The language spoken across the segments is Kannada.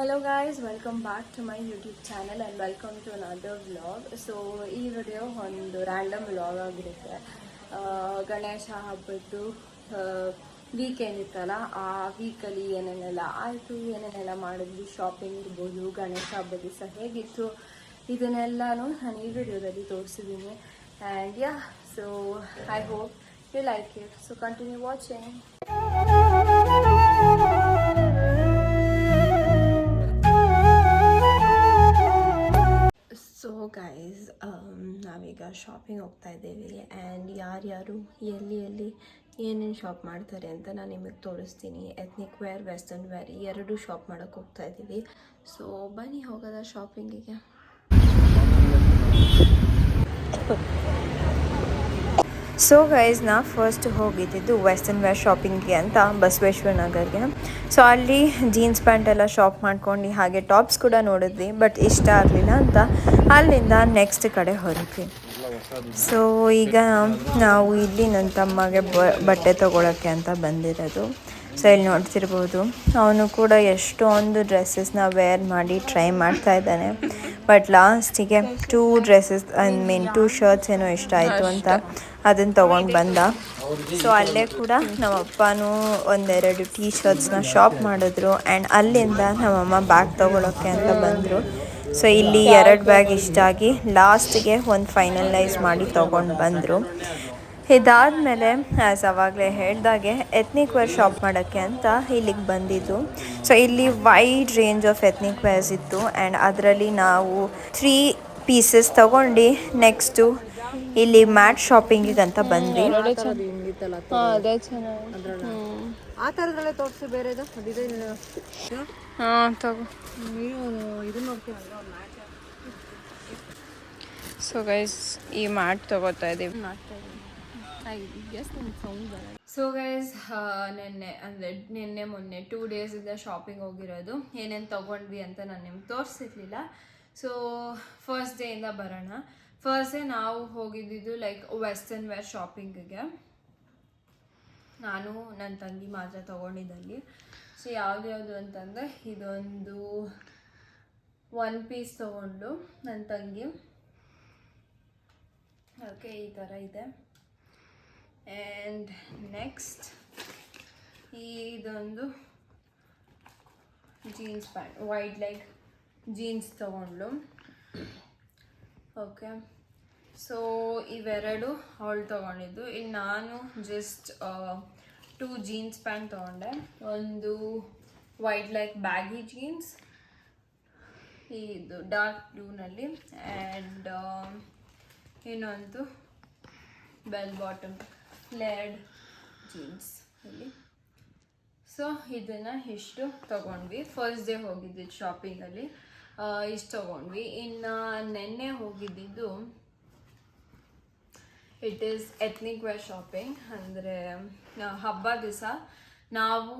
Hello guys, welcome back to my YouTube channel and welcome to another vlog. So ಈ ವಿಡಿಯೋ ಒಂದು ರ್ಯಾಂಡಮ್ ವ್ಲಾಗ್ ಆಗಿರುತ್ತೆ. ಗಣೇಶ ಹಬ್ಬದ್ದು ವೀಕೆಂಡ್ ಇತ್ತಲ್ಲ, ಆ ವೀಕಲ್ಲಿ ಏನೇನೆಲ್ಲ ಆಯಿತು, ಏನೇನೆಲ್ಲ ಮಾಡಿದ್ವಿ, ಶಾಪಿಂಗ್ ಇರ್ಬೋದು, ಗಣೇಶ ಹಬ್ಬದ ದಿವಸ ಹೇಗಿತ್ತು, ಇದನ್ನೆಲ್ಲನೂ ನಾನು ಈ ವಿಡಿಯೋದಲ್ಲಿ ತೋರಿಸಿದ್ದೀನಿ. And ya, so I hope you like it. So continue watching. So guys, ನಾವೀಗ ಶಾಪಿಂಗ್ ಹೋಗ್ತಾ ಇದ್ದೀವಿ. ಆ್ಯಂಡ್ ಯಾರ್ಯಾರು ಎಲ್ಲಿ ಏನೇನು ಶಾಪ್ ಮಾಡ್ತಾರೆ ಅಂತ ನಾನು ನಿಮಗೆ ತೋರಿಸ್ತೀನಿ. ಎತ್ನಿಕ್ ವೇರ್, ವೆಸ್ಟರ್ನ್ ವೇರ್ ಎರಡೂ ಶಾಪ್ ಮಾಡೋಕ್ಕೆ ಹೋಗ್ತಾ ಇದ್ದೀವಿ. ಸೊ ಬನ್ನಿ ಹೋಗೋದ ಶಾಪಿಂಗಿಗೆ. ಸೊ ಗೈಸ್, ನಾ ಫಸ್ಟ್ ಹೋಗಿದ್ದಿದ್ದು ವೆಸ್ಟರ್ನ್ ವೇರ್ ಶಾಪಿಂಗ್ಗೆ ಅಂತ ಬಸವೇಶ್ವರ ನಗರ್ಗೆ. ಸೊ ಅಲ್ಲಿ ಜೀನ್ಸ್ ಪ್ಯಾಂಟ್ ಎಲ್ಲ ಶಾಪ್ ಮಾಡ್ಕೊಂಡು ಹಾಗೆ ಟಾಪ್ಸ್ ಕೂಡ ನೋಡಿದ್ವಿ, ಬಟ್ ಇಷ್ಟ ಆಗಲಿಲ್ಲ ಅಂತ ಅಲ್ಲಿಂದ ನೆಕ್ಸ್ಟ್ ಕಡೆ ಹೊರಟ್ವಿ. ಸೊ ಈಗ ನಾವು ಇಲ್ಲಿ ನನ್ನ ತಮ್ಮಗೆ ಬಟ್ಟೆ ತೊಗೊಳಕ್ಕೆ ಅಂತ ಬಂದಿರೋದು. ಸೊ ಇಲ್ಲಿ ನೋಡ್ತಿರ್ಬೋದು, ಅವನು ಕೂಡ ಎಷ್ಟೊಂದು ಡ್ರೆಸ್ಸಸ್ನ ವೇರ್ ಮಾಡಿ ಟ್ರೈ ಮಾಡ್ತಾ ಇದ್ದಾನೆ. ಬಟ್ ಲಾಸ್ಟಿಗೆ 2 ಡ್ರೆಸ್ಸಸ್ ಟೂ ಶರ್ಟ್ಸ್ ಏನೋ ಇಷ್ಟ ಆಯಿತು ಅಂತ ಅದನ್ನು ತೊಗೊಂಡು ಬಂದ. ಸೊ ಅಲ್ಲೇ ಕೂಡ ನಮ್ಮಪ್ಪನೂ ಒಂದೆರಡು ಟೀ ಶರ್ಟ್ಸ್ನ ಶಾಪ್ ಮಾಡಿದ್ರು. ಆ್ಯಂಡ್ ಅಲ್ಲಿಂದ ನಮ್ಮಮ್ಮ ಬ್ಯಾಗ್ ತೊಗೊಳಕ್ಕೆ ಅಂತ ಬಂದರು. ಸೊ ಇಲ್ಲಿ 2 ಬ್ಯಾಗ್ ಇಷ್ಟ ಆಗಿ ಲಾಸ್ಟಿಗೆ ಒಂದು ಫೈನಲೈಸ್ ಮಾಡಿ ತೊಗೊಂಡು ಬಂದರು. ಇದಾದಮೇಲೆ ಆ್ಯಸ್ ಅವಾಗಲೇ ಹೇಳ್ದಾಗೆ ಎತ್ನಿಕ್ ವೇರ್ ಶಾಪ್ ಮಾಡೋಕ್ಕೆ ಅಂತ ಇಲ್ಲಿಗೆ ಬಂದಿದ್ದು. ಸೊ ಇಲ್ಲಿ wide range of ethnic wares ಇತ್ತು. ಆ್ಯಂಡ್ ಅದರಲ್ಲಿ ನಾವು 3 ಪೀಸಸ್ ತೊಗೊಂಡು ನೆಕ್ಸ್ಟು ಇಲ್ಲಿ ಮ್ಯಾಟ್ ಶಾಪಿಂಗಿಗೆ ಅಂತ ಬಂದ್ವಿ. ಅದೇ ಚೆನ್ನಾಗಿ ಆ ಥರದ್ರಲ್ಲೇ ತೋರಿಸಿ ಬೇರೆದು ಹಾಂ ತಗೋ. ಇದು ನೋಡ್ತೀವಲ್ಲ ಮ್ಯಾಟ್. ಸೊ ಗೈಸ್, ಈ ಮ್ಯಾಟ್ ತೊಗೋತಾ ಇದ್ದೀವಿ. ಸೊ ಗೈಸ್, ನಿನ್ನೆ ಮೊನ್ನೆ 2 ಡೇಸಿಂದ ಶಾಪಿಂಗ್ ಹೋಗಿರೋದು. ಏನೇನು ತೊಗೊಂಡ್ವಿ ಅಂತ ನಾನು ನಿಮ್ಗೆ ತೋರಿಸಿರ್ಲಿಲ್ಲ. ಸೊ ಫಸ್ಟ್ ಡೇಯಿಂದ ಬರೋಣ. ಫಸ್ಟ್ ಡೇ ನಾವು ಹೋಗಿದ್ದಿದ್ದು ಲೈಕ್ ವೆಸ್ಟರ್ನ್ ವೇರ್ ಶಾಪಿಂಗಿಗೆ. ನಾನು ನನ್ನ ತಂಗಿ ಮಾತ್ರ ತೊಗೊಂಡಿದ್ದಲ್ಲಿ. ಸೊ ಯಾವ್ದು ಅಂತಂದರೆ ಇದೊಂದು 1 ಪೀಸ್ ತೊಗೊಂಡು ನನ್ನ ತಂಗಿ. ಓಕೆ, ಈ ಥರ ಇದೆ. ಆ್ಯಂಡ್ ನೆಕ್ಸ್ಟ್ ಇದೊಂದು jeans pant, wide like jeans ತೊಗೊಂಡು. ಓಕೆ, ಸೊ ಇವೆರಡು ಅವಳು ತೊಗೊಂಡಿದ್ದು. ಇನ್ನು ನಾನು ಜಸ್ಟ್ 2 ಜೀನ್ಸ್ ಪ್ಯಾಂಟ್ ತೊಗೊಂಡೆ. ಒಂದು ವೈಡ್ ಲೈಕ್ ಬ್ಯಾಗಿ ಜೀನ್ಸ್, ಇದು ಡಾರ್ಕ್ ಬ್ಲೂನಲ್ಲಿ. ಆ್ಯಂಡ್ ಇನ್ನೊಂದು ಬೆಲ್ ಬಾಟಮ್ ಫ್ಲೇರ್ಡ್ ಜೀನ್ಸ್ ಇಲ್ಲಿ. ಸೊ ಇದನ್ನು ಇಷ್ಟು ತೊಗೊಂಡ್ವಿ. ಫಸ್ಟ್ ಡೇ ಹೋಗಿದ್ದಿದ್ದು ಶಾಪಿಂಗಲ್ಲಿ ಇಷ್ಟು ತೊಗೊಂಡ್ವಿ. ಇನ್ನು ನೆನ್ನೆ ಹೋಗಿದ್ದಿದ್ದು it is ethnic wear shopping. ಅಂದರೆ ಹಬ್ಬ ದಿವಸ ನಾವು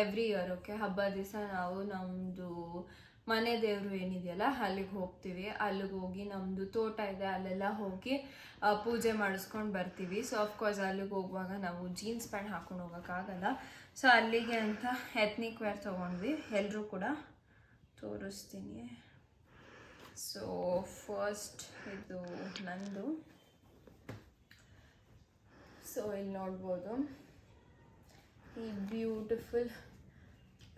ಎವ್ರಿ ಇಯರ್, ಓಕೆ, ಹಬ್ಬ ದಿವಸ ನಾವು ನಮ್ಮದು ಮನೆ ದೇವರು ಏನಿದೆಯಲ್ಲ ಅಲ್ಲಿಗೆ ಹೋಗ್ತೀವಿ. ಅಲ್ಲಿಗೆ ಹೋಗಿ ನಮ್ಮದು ತೋಟ ಇದೆ, ಅಲ್ಲೆಲ್ಲ ಹೋಗಿ ಪೂಜೆ ಮಾಡಿಸ್ಕೊಂಡು ಬರ್ತೀವಿ. ಸೊ ಅಫ್ಕೋರ್ಸ್ ಅಲ್ಲಿಗೆ ಹೋಗುವಾಗ ನಾವು ಜೀನ್ಸ್ ಪ್ಯಾಂಟ್ ಹಾಕ್ಕೊಂಡು ಹೋಗೋಕ್ಕಾಗಲ್ಲ. ಸೊ ಅಲ್ಲಿಗೆ ಅಂತ ಎತ್ನಿಕ್ ವೇರ್ ತೊಗೊಂಡ್ವಿ. ಎಲ್ಲರೂ ಕೂಡ ತೋರಿಸ್ತೀನಿ. ಸೊ ಫಸ್ಟ್ ಇದು ನಂದು. ಸೊ ಇಲ್ಲಿ ನೋಡ್ಬೋದು, ಈ beautiful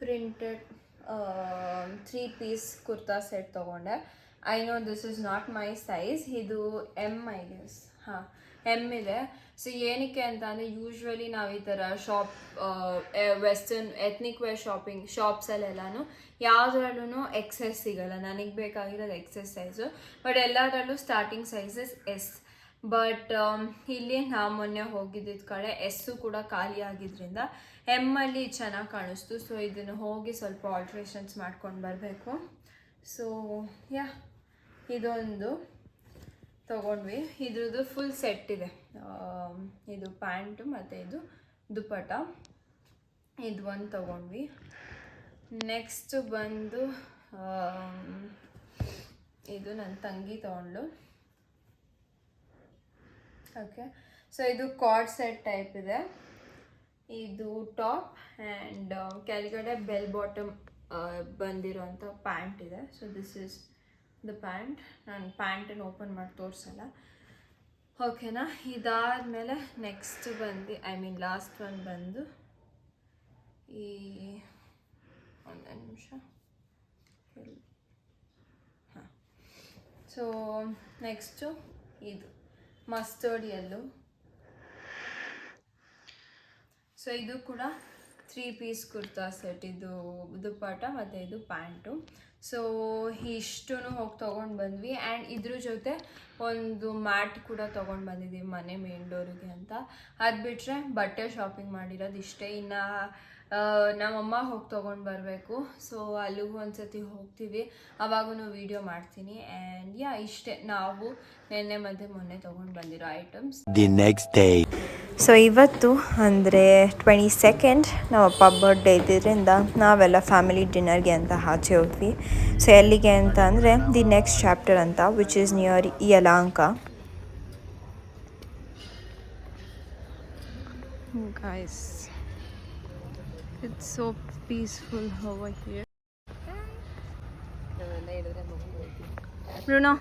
printed 3 piece kurta set ತೊಗೊಂಡೆ. I know this is not my size. ಇದು ಎಮ್, ಐ ಗೆಸ್. ಹಾಂ, ಎಮ್ ಇದೆ. ಸೊ ಏನಕ್ಕೆ ಅಂತ ಅಂದರೆ ಯೂಶ್ವಲಿ ನಾವು ಈ ಥರ shop western ethnic wear shopping ಶಾಪ್ಸಲ್ಲೆಲ್ಲನೂ ಯಾವುದ್ರಲ್ಲೂ ಎಕ್ಸೆಸ್ ಸಿಗೋಲ್ಲ. ನನಗೆ ಬೇಕಾಗಿರೋದು ಎಕ್ಸೆಸ್ ಸೈಜು, ಬಟ್ ಎಲ್ಲದರಲ್ಲೂ ಸ್ಟಾರ್ಟಿಂಗ್ ಸೈಜಸ್ ಎಸ್. ಬಟ್ ಇಲ್ಲಿ ನಾವು ಮೊನ್ನೆ ಹೋಗಿದ್ದಿದ್ದ ಕಡೆ ಎಸ್ಸು ಕೂಡ ಖಾಲಿ ಆಗಿದ್ದರಿಂದ ಎಮ್ಮಲ್ಲಿ ಚೆನ್ನಾಗಿ ಕಾಣಿಸ್ತು. ಸೊ ಇದನ್ನು ಹೋಗಿ ಸ್ವಲ್ಪ ಆಲ್ಟ್ರೇಷನ್ಸ್ ಮಾಡ್ಕೊಂಡು ಬರಬೇಕು. ಸೊ ಯಾ, ಇದೊಂದು ತೊಗೊಂಡ್ವಿ. ಇದ್ರದ್ದು ಫುಲ್ ಸೆಟ್ ಇದೆ. ಇದು ಪ್ಯಾಂಟು ಮತ್ತು ಇದು ದುಪ್ಪಟ, ಇದು ಒಂದು ತೊಗೊಂಡ್ವಿ. ನೆಕ್ಸ್ಟ್ ಬಂದು ಇದು ನನ್ನ ತಂಗಿ ತೊಗೊಂಡು. ಓಕೆ, ಸೊ ಇದು ಕಾರ್ಡ್ ಸೆಟ್ ಟೈಪ್ ಇದೆ. ಇದು ಟಾಪ್ ಆ್ಯಂಡ್ ಕೆಳಗಡೆ ಬೆಲ್ ಬಾಟಮ್ ಬಂದಿರೋಂಥ ಪ್ಯಾಂಟ್ ಇದೆ. So this is the pant. ನಾನು ಪ್ಯಾಂಟನ್ನು ಓಪನ್ ಮಾಡಿ ತೋರಿಸಲ್ಲ, ಓಕೆನಾ. ಇದಾದಮೇಲೆ ನೆಕ್ಸ್ಟ್ ಬಂದು ಲಾಸ್ಟ್ ಒನ್ ಬಂದು ಈ ಒಂದು ನಿಮಿಷ ಹಾಂ. ಸೊ ನೆಕ್ಸ್ಟು ಇದು ಮಸ್ಟರ್ಡ್ ಯೆಲ್ಲೋ. ಸೊ ಇದು ಕೂಡ 3 ಪೀಸ್ ಕುರ್ತಾ ಸೆಟ್. ಇದು ದುಪ್ಪಟ್ಟ ಮತ್ತು ಇದು ಪ್ಯಾಂಟು. ಸೊ ಇಷ್ಟು ಹೋಗಿ ತೊಗೊಂಡು ಬಂದ್ವಿ. ಆ್ಯಂಡ್ ಇದ್ರ ಜೊತೆ ಒಂದು ಮ್ಯಾಟ್ ಕೂಡ ತೊಗೊಂಡು ಬಂದಿದ್ದೀವಿ ಮನೆ ಮೇನ್ ಡೋರಿಗೆ ಅಂತ. ಅದು ಬಿಟ್ಟರೆ ಬಟ್ಟೆ ಶಾಪಿಂಗ್ ಮಾಡಿರೋದು ಇಷ್ಟೇ. ಇನ್ನು ನಮ್ಮಮ್ಮ ಹೋಗಿ ತೊಗೊಂಡು ಬರಬೇಕು. ಸೊ ಅಲ್ಲಿಗೂ ಒಂದ್ಸತಿ ಹೋಗ್ತೀವಿ, ಅವಾಗೂ ವೀಡಿಯೋ ಮಾಡ್ತೀನಿ. ಆ್ಯಂಡ್ ಇಷ್ಟೇ ನಾವು ನೆನ್ನೆ ಮತ್ತು ಮೊನ್ನೆ ತೊಗೊಂಡು ಬಂದಿರೋ items. The next day. So ಇವತ್ತು ಅಂದರೆ 22nd ನಮ್ಮ ಅಪ್ಪ ಬರ್ಡೇ ಇದ್ದಿದ್ದರಿಂದ ನಾವೆಲ್ಲ ಫ್ಯಾಮಿಲಿ ಡಿನ್ನರ್ಗೆ ಅಂತ ಆಚೆ ಹೋದ್ವಿ. ಸೊ ಎಲ್ಲಿಗೆ ಅಂತ ಅಂದರೆ ದಿ ನೆಕ್ಸ್ಟ್ ಚಾಪ್ಟರ್ ಅಂತ, which is near Yelahanka. Guys, it's so peaceful over here. Bruno.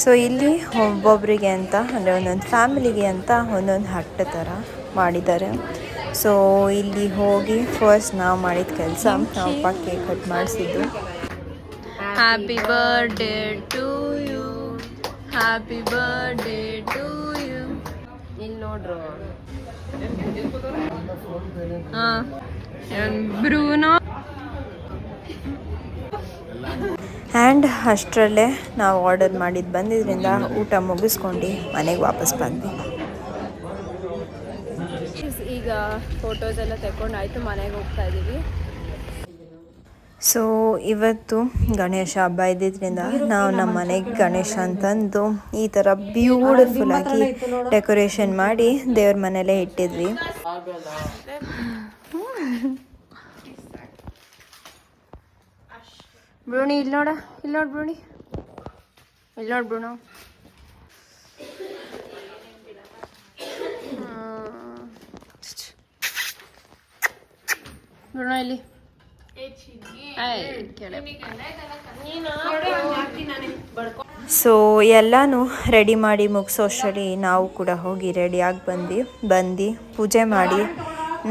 So ಇಲ್ಲಿ ಒಬ್ಬೊಬ್ಬರಿಗೆ ಅಂತ ಅಂದರೆ ಒಂದೊಂದು ಫ್ಯಾಮಿಲಿಗೆ ಅಂತ ಒಂದೊಂದು ಹಟ್ಟು ಥರ ಮಾಡಿದ್ದಾರೆ. ಸೊ ಇಲ್ಲಿ ಹೋಗಿ ಫಸ್ಟ್ ನಾವು ಮಾಡಿದ ಕೆಲಸ, ನಾವು ಅಪ್ಪ ಕೇಕ್ ಕಟ್ ಮಾಡಿಸಿದ್ದು. Happy birthday to you, happy birthday to you. ಇಲ್ಲಿ ನೋಡ್ರು ಬ್ರೂನೋ. ಆ್ಯಂಡ್ ಅಷ್ಟರಲ್ಲೇ ನಾವು ಆರ್ಡರ್ ಮಾಡಿದ್ದು ಬಂದಿದ್ದರಿಂದ ಊಟ ಮುಗಿಸ್ಕೊಂಡು ಮನೆಗೆ ವಾಪಸ್ ಬಂದ್ವಿ. ಈಗ ಫೋಟೋಸ್ ಎಲ್ಲ ತೆಕ್ಕೊಂಡಾಯಿತು, ಮನೆಗೆ ಹೋಗ್ತಾ ಇದ್ದೀವಿ. ಸೊ ಇವತ್ತು ಗಣೇಶ ಹಬ್ಬ ಇದ್ದಿದ್ದರಿಂದ ನಾವು ನಮ್ಮ ಮನೆಗೆ ಗಣೇಶ ಅಂತಂದು ಈ ಥರ ಬ್ಯೂಟಿಫುಲ್ ಆಗಿ ಡೆಕೋರೇಷನ್ ಮಾಡಿ ದೇವ್ರ ಮನೆಯಲ್ಲೇ ಇಟ್ಟಿದ್ವಿ. ಬ್ರೂಣಿ ಇಲ್ಲಿ ನೋಡ, ಇಲ್ಲಿ ನೋಡಿ ಬ್ರೂಣಿ, ಇಲ್ಲಿ ನೋಡಿ ಬ್ರೂಣೋ. ಬ್ರೂಣೋ ಇಲ್ಲಿ. ಸೊ ಎಲ್ಲನೂ ರೆಡಿ ಮಾಡಿ ಮುಗಿಸೋಷ್ಟರಲ್ಲಿ ನಾವು ಕೂಡ ಹೋಗಿ ರೆಡಿಯಾಗಿ ಬಂದು ಪೂಜೆ ಮಾಡಿ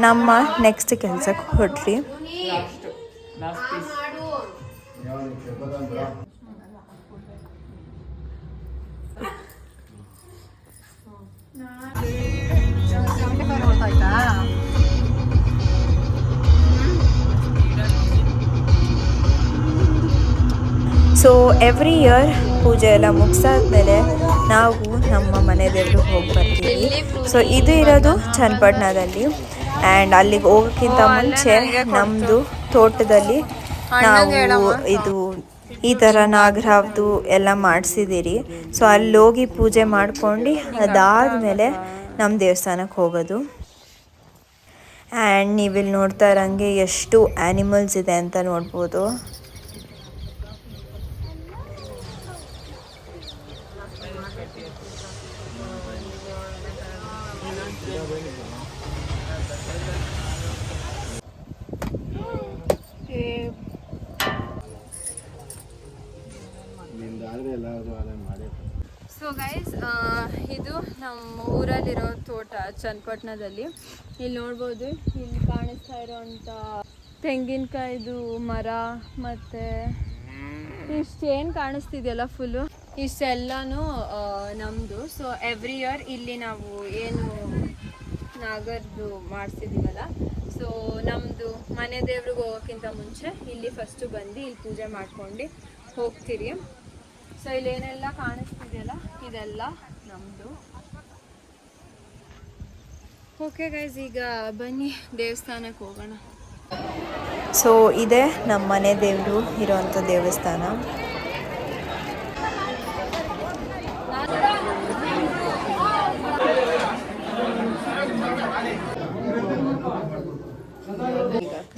ನಮ್ಮ ನೆಕ್ಸ್ಟ್ ಕೆಲಸಕ್ಕೆ ಹೊರಟ್ರಿ. ಸೊ ಎವ್ರಿ ಇಯರ್ ಪೂಜೆ ಎಲ್ಲ ಮುಗಿಸಾದ್ಮೇಲೆ ನಾವು ನಮ್ಮ ಮನೆ ದೇವ್ರಿಗೆ ಹೋಗಿ ಬರ್ತೀವಿ. ಸೊ ಇದು ಇರೋದು ಚನ್ನಪಟ್ಟಣದಲ್ಲಿ. ಆ್ಯಂಡ್ ಅಲ್ಲಿಗೆ ಹೋಗೋಕ್ಕಿಂತ ಮುಂಚೆ ನಮ್ಮದು ತೋಟದಲ್ಲಿ ನಾವು ಇದು ಈ ಥರ ನಾಗರಾವ್ದು ಎಲ್ಲ ಮಾಡಿಸಿದ್ದೀರಿ. ಸೊ ಅಲ್ಲಿ ಹೋಗಿ ಪೂಜೆ ಮಾಡ್ಕೊಂಡು ಅದಾದಮೇಲೆ ನಮ್ಮ ದೇವಸ್ಥಾನಕ್ಕೆ ಹೋಗೋದು. ಆ್ಯಂಡ್ ನೀವಿಲ್ಲಿ ನೋಡ್ತಾ ಇರೋಂಗೆ ಎಷ್ಟು ಆ್ಯನಿಮಲ್ಸ್ ಇದೆ ಅಂತ ನೋಡ್ಬೋದು. ಸೊ ಗೈಸ್, ಇದು ನಮ್ಮ ಊರಲ್ಲಿರೋ ತೋಟ ಚನ್ನಪಟ್ಟಣದಲ್ಲಿ. ಇಲ್ಲಿ ನೋಡ್ಬೋದು, ಇಲ್ಲಿ ಕಾಣಿಸ್ತಾ ಇರೋವಂಥ ತೆಂಗಿನಕಾಯ್ದು ಮರ ಮತ್ತು ಇಷ್ಟೇನು ಕಾಣಿಸ್ತಿದೆಯಲ್ಲ ಫುಲ್ಲು, ಇಷ್ಟೆಲ್ಲನೂ ನಮ್ಮದು. ಸೊ ಎವ್ರಿ ಇಯರ್ ಇಲ್ಲಿ ನಾವು ಏನು ನಾಗರದ್ದು ಮಾಡಿಸಿದ್ದೀವಲ್ಲ, ಸೊ ನಮ್ಮದು ಮನೆ ದೇವ್ರಿಗೆ ಹೋಗೋಕ್ಕಿಂತ ಮುಂಚೆ ಇಲ್ಲಿ ಫಸ್ಟು ಬಂದು ಇಲ್ಲಿ ಪೂಜೆ ಮಾಡ್ಕೊಂಡು ಹೋಗ್ತೀರಿ. ಸೊ ಇಲ್ಲೇನೆಲ್ಲ ಕಾಣಿಸ್ತಿದೆಯಲ್ಲ ಇದೆಲ್ಲ ನಮ್ಮದು. ಓಕೆ ಗೈಸ್, ಈಗ ಬನ್ನಿ ದೇವಸ್ಥಾನಕ್ಕೆ ಹೋಗೋಣ. ಸೊ ಇದೇ ನಮ್ಮ ಮನೆ ದೇವರು ಇರೋವಂಥ ದೇವಸ್ಥಾನ.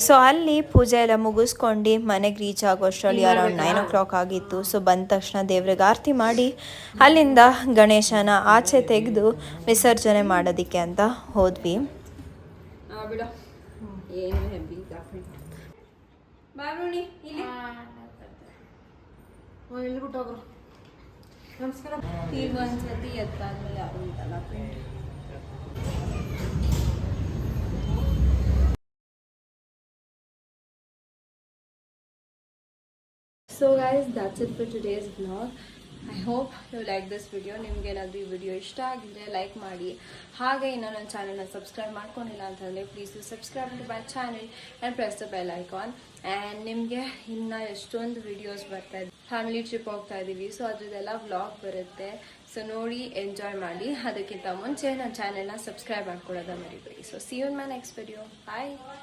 ಸೊ ಅಲ್ಲಿ ಪೂಜೆ ಎಲ್ಲ ಮುಗಿಸ್ಕೊಂಡು ಮನೆಗೆ ರೀಚ್ ಆಗೋಷ್ಟರಲ್ಲಿ ಅರೌಂಡ್ 9 o'clock ಆಗಿತ್ತು. ಸೊ ಬಂದ ತಕ್ಷಣ ದೇವ್ರಿಗೆ ಆರತಿ ಮಾಡಿ ಅಲ್ಲಿಂದ ಗಣೇಶನ ಆಚೆ ತೆಗೆದು ವಿಸರ್ಜನೆ ಮಾಡೋದಕ್ಕೆ ಅಂತ ಹೋದ್ವಿ. ಬಿಡು ಏನು ಹೆಬ್ಬಿ ಬಾಬ್ರುಣಿ ಇಲ್ಲಿ ಎಲ್ಲಿ ಬಿಟ್ಟೋಗ್ರು. ನಮಸ್ಕಾರ. ಈಗ ಒಂದ್ಸತಿ ಎತ್ತಾದ್ಮೇಲೆ ಯಾರು ಅಂತಲ್ಲ print. So guys, that's it for today's vlog. I hope you like this video. ನಿಮ್ಗೆ ಏನಾದರೂ ಈ ವಿಡಿಯೋ ಇಷ್ಟ ಆಗಿದ್ರೆ ಲೈಕ್ ಮಾಡಿ. ಹಾಗೆ ಇನ್ನೂ ನನ್ನ ಚಾನಲ್ನ ಸಬ್ಸ್ಕ್ರೈಬ್ ಮಾಡ್ಕೊಂಡಿಲ್ಲ ಅಂತಂದರೆ please to subscribe to my channel and press the bell icon. And ನಿಮಗೆ ಇನ್ನು ಎಷ್ಟೊಂದು ವಿಡಿಯೋಸ್ ಬರ್ತಾ ಇದೆ. ಫ್ಯಾಮಿಲಿ ಟ್ರಿಪ್ ಹೋಗ್ತಾ ಇದ್ದೀವಿ, ಸೊ ಅದ್ರದ್ದೆಲ್ಲ ವ್ಲಾಗ್ ಬರುತ್ತೆ. ಸೊ ನೋಡಿ ಎಂಜಾಯ್ ಮಾಡಿ. ಅದಕ್ಕಿಂತ ಮುಂಚೆ ನನ್ನ ಚಾನಲ್ನ ಸಬ್ಸ್ಕ್ರೈಬ್ ಮಾಡ್ಕೊಳ್ಳೋದ ಮರಿಬೇಡಿ. So see you in my next video. Bye.